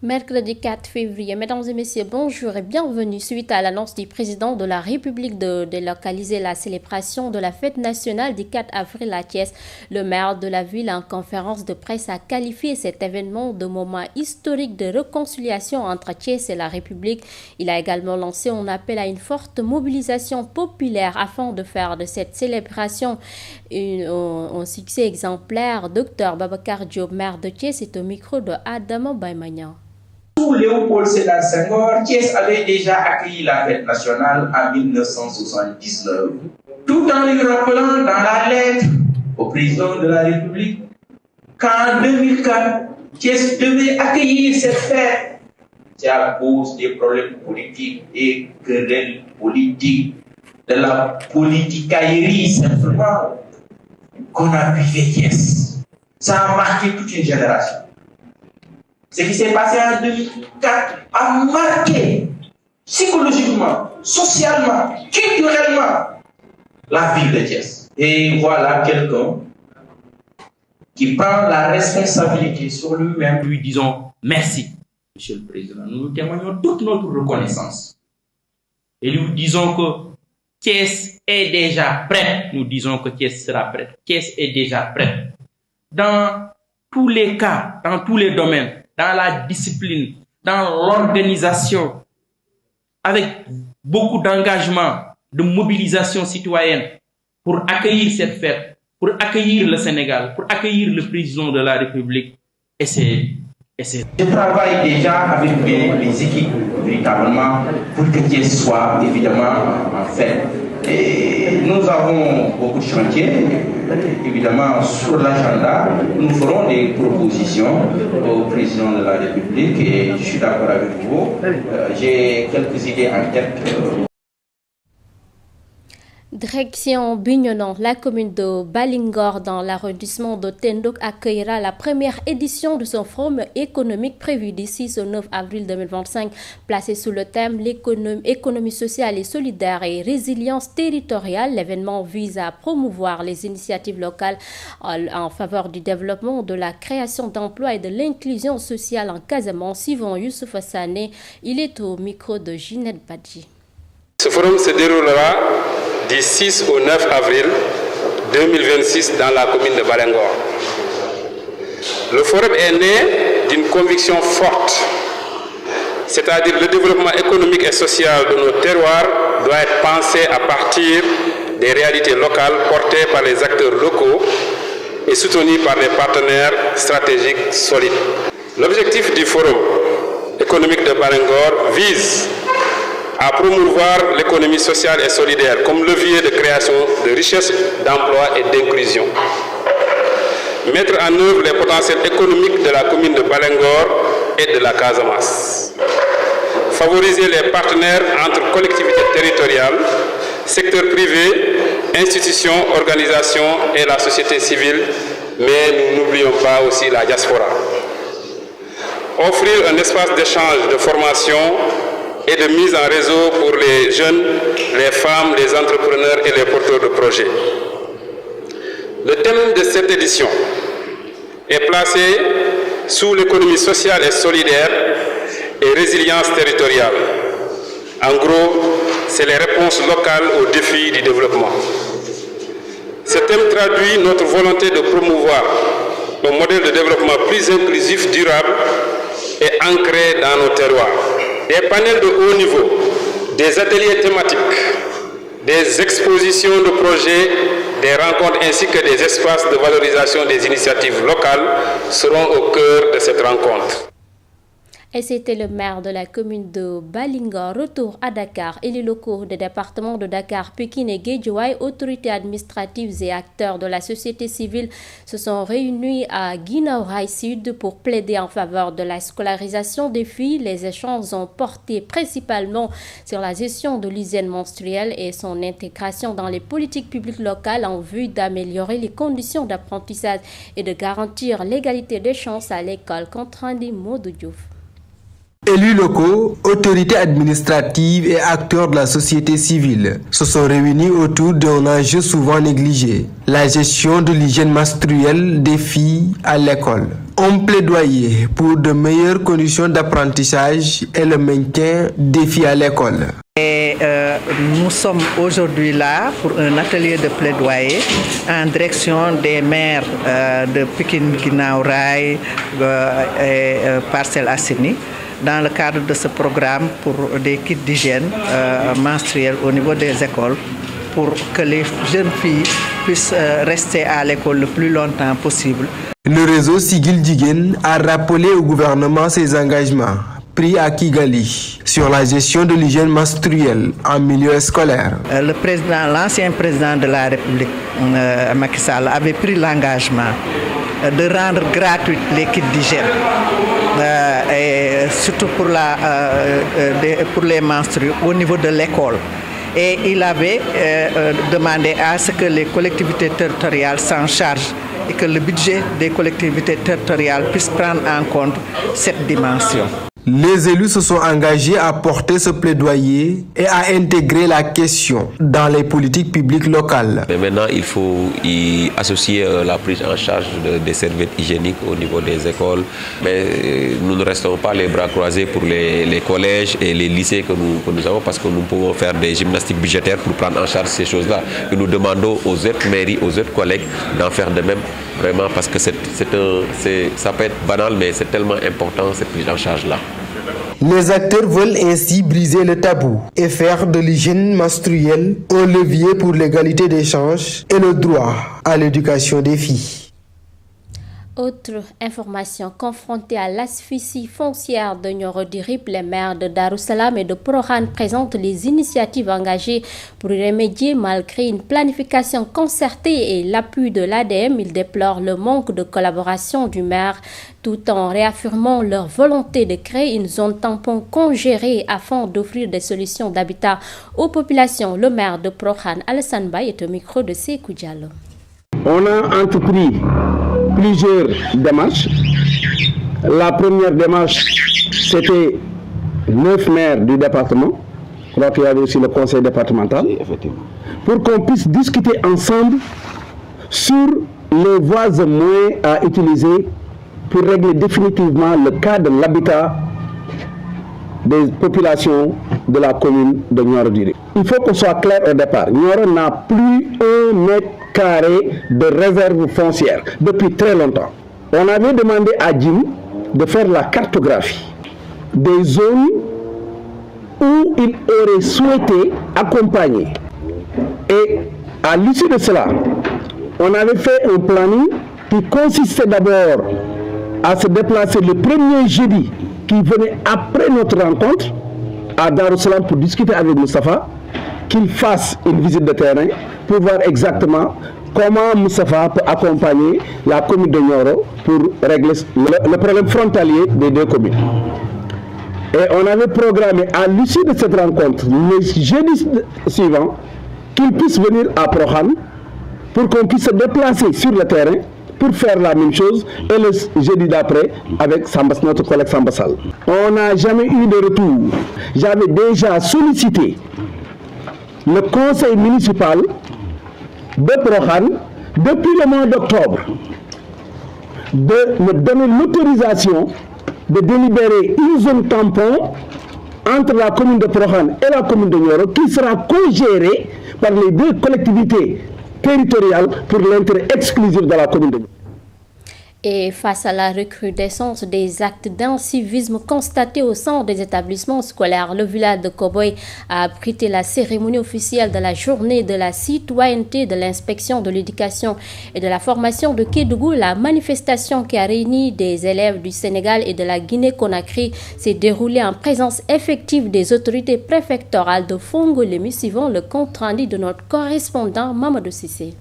Mercredi 4 février. Mesdames et messieurs, bonjour et bienvenue. Suite à l'annonce du président de la République de délocaliser la célébration de la fête nationale du 4 avril à Thiès, le maire de la ville en conférence de presse a qualifié cet événement de moment historique de réconciliation entre Thiès et la République. Il a également lancé un appel à une forte mobilisation populaire afin de faire de cette célébration un succès exemplaire. Dr Babacar Diop, maire de Thiès, est au micro de Adama Baymagnan. Sous Léopold Sédar Senghor, Thiès avait déjà accueilli la fête nationale en 1979, tout en lui rappelant dans la lettre au président de la République qu'en 2004, Thiès devait accueillir cette fête. C'est à cause des problèmes politiques et querelles politiques, de la politicaillerie simplement, qu'on a privé Thiès. Ça a marqué toute une génération. Ce qui s'est passé en 2004 a marqué psychologiquement, socialement, culturellement la ville de Thiès. Et voilà quelqu'un qui prend la responsabilité sur lui-même. Lui disons merci, Monsieur le Président. Nous témoignons toute notre reconnaissance. Et nous disons que Thiès est déjà prête. Nous disons que Thiès sera prête. Thiès est déjà prête. Dans tous les cas, dans tous les domaines, dans la discipline, dans l'organisation, avec beaucoup d'engagement, de mobilisation citoyenne pour accueillir cette fête, pour accueillir le Sénégal, pour accueillir le président de la République. Je travaille déjà avec mes équipes véritablement pour que Thiès soit évidemment en fête. Et nous avons beaucoup de chantiers, évidemment, sur l'agenda. Nous ferons des propositions au président de la République et je suis d'accord avec vous. J'ai quelques idées en tête. Direction Bignonon, la commune de Balingor dans l'arrondissement de Tendok accueillera la première édition de son forum économique prévu du 6 au 9 avril 2025, placé sous le thème l'économie sociale et solidaire et résilience territoriale. L'événement vise à promouvoir les initiatives locales en faveur du développement, de la création d'emplois et de l'inclusion sociale en Casamance. Suivant Youssouf Sané, il est au micro de Ginette Badji. Ce forum se déroulera du 6 au 9 avril 2026 dans la commune de Balingor. Le forum est né d'une conviction forte, c'est-à-dire le développement économique et social de nos terroirs doit être pensé à partir des réalités locales portées par les acteurs locaux et soutenues par des partenaires stratégiques solides. L'objectif du forum économique de Balingor vise à promouvoir l'économie sociale et solidaire comme levier de création de richesses, d'emplois et d'inclusion. Mettre en œuvre les potentiels économiques de la commune de Balingor et de la Casamance. Favoriser les partenaires entre collectivités territoriales, secteur privé, institutions, organisations et la société civile, mais nous n'oublions pas aussi la diaspora. Offrir un espace d'échange, de formation et de mise en réseau pour les jeunes, les femmes, les entrepreneurs et les porteurs de projets. Le thème de cette édition est placé sous l'économie sociale et solidaire et résilience territoriale. En gros, c'est les réponses locales aux défis du développement. Ce thème traduit notre volonté de promouvoir un modèle de développement plus inclusif, durable et ancré dans nos terroirs. Des panels de haut niveau, des ateliers thématiques, des expositions de projets, des rencontres ainsi que des espaces de valorisation des initiatives locales seront au cœur de cette rencontre. Et c'était le maire de la commune de Balingor. Retour à Dakar et les locaux des départements de Dakar, Pékin et Guédiawaye, autorités administratives et acteurs de la société civile se sont réunis à Guinaw Rail Sud pour plaider en faveur de la scolarisation des filles. Les échanges ont porté principalement sur la gestion de l'hygiène menstruelle et son intégration dans les politiques publiques locales en vue d'améliorer les conditions d'apprentissage et de garantir l'égalité des chances à l'école. Compte rendu Modou Diouf. Élus locaux, autorités administratives et acteurs de la société civile se sont réunis autour d'un enjeu souvent négligé, la gestion de l'hygiène menstruelle des filles à l'école. On plaidoyait pour de meilleures conditions d'apprentissage et le maintien des filles à l'école. Et nous sommes aujourd'hui là pour un atelier de plaidoyer en direction des maires de Pikine Guinaw Rail et Parcelles Assainies dans le cadre de ce programme pour des kits d'hygiène menstruelle au niveau des écoles pour que les jeunes filles puissent rester à l'école le plus longtemps possible. Le réseau Sigil Jigéen a rappelé au gouvernement ses engagements pris à Kigali sur la gestion de l'hygiène menstruelle en milieu scolaire. L'ancien président de la République, Macky Sall, avait pris l'engagement de rendre gratuits les kits d'hygiène, et surtout pour les menstrues au niveau de l'école. Et il avait demandé à ce que les collectivités territoriales s'en chargent et que le budget des collectivités territoriales puisse prendre en compte cette dimension. Les élus se sont engagés à porter ce plaidoyer et à intégrer la question dans les politiques publiques locales. Mais maintenant, il faut y associer la prise en charge des serviettes hygiéniques au niveau des écoles. Mais nous ne restons pas les bras croisés pour les collèges et les lycées que nous avons, parce que nous pouvons faire des gymnastiques budgétaires pour prendre en charge ces choses-là. Et nous demandons aux autres mairies, aux autres collègues d'en faire de même, vraiment, parce que ça peut être banal, mais c'est tellement important cette prise en charge-là. Les acteurs veulent ainsi briser le tabou et faire de l'hygiène menstruelle un levier pour l'égalité des chances et le droit à l'éducation des filles. Autre information, confrontés à l'asphyxie foncière de Nioro-du-Rip, les maires de Darussalam et de Prohan présentent les initiatives engagées pour y remédier malgré une planification concertée et l'appui de l'ADM. Ils déplorent le manque de collaboration du maire tout en réaffirmant leur volonté de créer une zone tampon congérée afin d'offrir des solutions d'habitat aux populations. Le maire de Prohan, Alassane Baye, est au micro de Sékou Diallo. On a entrepris plusieurs démarches. La première démarche, c'était 9 maires du département. Je crois qu'il y avait aussi le conseil départemental. Oui, effectivement. Pour qu'on puisse discuter ensemble sur les voies et moyens à utiliser pour régler définitivement le cas de l'habitat des populations de la commune de Nioro-du-Rip. Il faut qu'on soit clair au départ. Nioro n'a plus 1 mètre carré de réserve foncière depuis très longtemps. On avait demandé à Jim de faire la cartographie des zones où il aurait souhaité accompagner. Et à l'issue de cela, on avait fait un planning qui consistait d'abord à se déplacer le premier jeudi qui venait après notre rencontre à Darussalam pour discuter avec Moustapha, qu'il fasse une visite de terrain pour voir exactement comment Moustapha peut accompagner la commune de Nioro pour régler le problème frontalier des 2 communes. Et on avait programmé à l'issue de cette rencontre, le jeudi suivant, qu'il puisse venir à Prohan pour qu'on puisse se déplacer sur le terrain pour faire la même chose, et le jeudi d'après avec notre collègue Samba Sall. On n'a jamais eu de retour. J'avais déjà sollicité le conseil municipal de Prohan depuis le mois d'octobre de me donner l'autorisation de délibérer une zone tampon entre la commune de Prohan et la commune de Nioro qui sera co-gérée par les 2 collectivités territoriales pour l'intérêt exclusif de la commune de Nioro. Et face à la recrudescence des actes d'incivisme constatés au sein des établissements scolaires, le village de Koboy a abrité la cérémonie officielle de la journée de la citoyenneté de l'inspection de l'éducation et de la formation de Kédougou. La manifestation qui a réuni des élèves du Sénégal et de la Guinée-Conakry s'est déroulée en présence effective des autorités préfectorales de Fongolemi, suivant le compte rendu de notre correspondant Mamadou Sissé.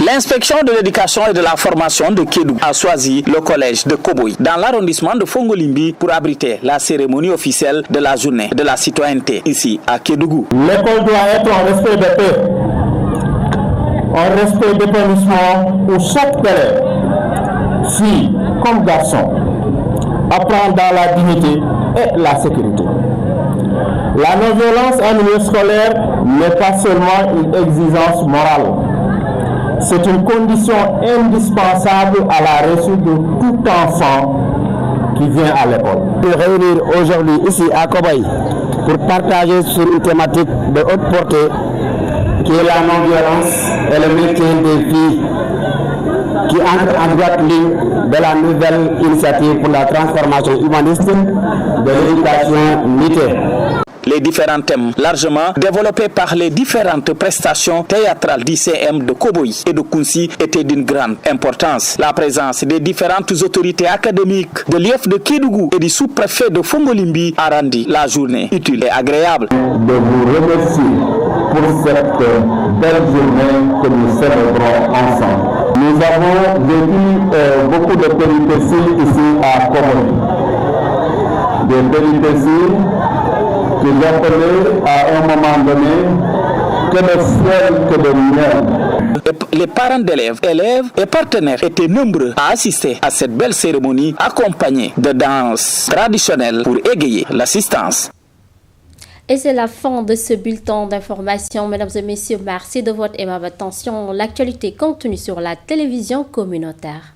L'inspection de l'éducation et de la formation de Kédougou a choisi le collège de Koboy dans l'arrondissement de Fongolimbi pour abriter la cérémonie officielle de la journée de la citoyenneté ici à Kédougou. L'école doit être en respect de paix, en respect d'épanouissement pour chaque élève, fille comme garçon, apprendre dans la dignité et la sécurité. La non-violence en milieu scolaire n'est pas seulement une exigence morale, c'est une condition indispensable à la réussite de tout enfant qui vient à l'école. De réunir aujourd'hui ici à Koboy pour partager sur une thématique de haute portée qui est la non-violence et le maintien des filles, qui entre en droite ligne de la nouvelle initiative pour la transformation humaniste de l'éducation militaire. Les différents thèmes largement développés par les différentes prestations théâtrales d'ICM de Koboy et de Kounsi étaient d'une grande importance. La présence des différentes autorités académiques de l'IEF de Kédougou et du sous-préfet de Fongolimbi a rendu la journée utile et agréable. De vous remercier pour cette belle journée que nous célébrons ensemble. Nous avons vécu beaucoup de péripéties ici à Koboy. Des péripéties que j'appelais à un moment donné que de ciel, que de lumière. Les parents d'élèves, élèves et partenaires étaient nombreux à assister à cette belle cérémonie accompagnée de danses traditionnelles pour égayer l'assistance. Et c'est la fin de ce bulletin d'information. Mesdames et messieurs, merci de votre aimable attention. L'actualité continue sur la télévision communautaire.